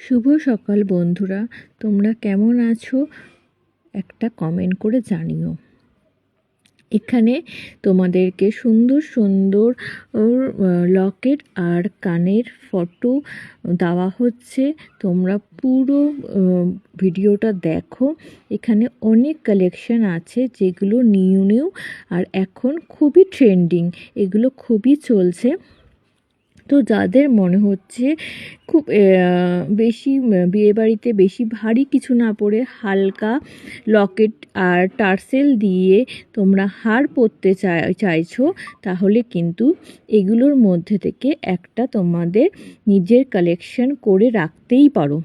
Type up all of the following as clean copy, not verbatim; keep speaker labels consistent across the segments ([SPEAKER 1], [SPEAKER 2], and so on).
[SPEAKER 1] শুভ সকাল বন্ধুরা, তোমরা কেমন আছো একটা কমেন্ট করে জানিও। এখানে তোমাদেরকে সুন্দর সুন্দর লকেট আর কানের ফটো দেওয়া হচ্ছে। তোমরা পুরো ভিডিওটা দেখো। এখানে অনেক কালেকশন আছে যেগুলো নিউ নিউ আর এখন খুবই ট্রেন্ডিং, এগুলো খুবই চলছে। তো যাদের মনে হচ্ছে খুব বেশি বিয়েবাড়িতে বেশি ভারী কিছু না পরে হালকা লকেট আর টার্সেল দিয়ে তোমরা হার পরতে চাইছো, তাহলে কিন্তু এগুলোর মধ্যে থেকে একটা তোমাদের নিজের কালেকশন করে রাখতেই পারো।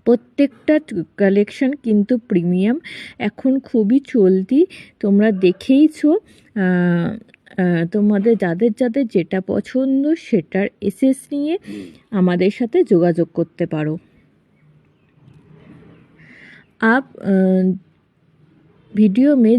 [SPEAKER 1] প্রত্যেকটা কালেকশন কিন্তু প্রিমিয়াম, এখন খুবই চলতি, তোমরা দেখেইছো। তোমাদের যাদের যাদের যেটা পছন্দ সেটার এসএস নিয়ে আমাদের সাথে যোগাযোগ করতে পারো। आप वीडियो में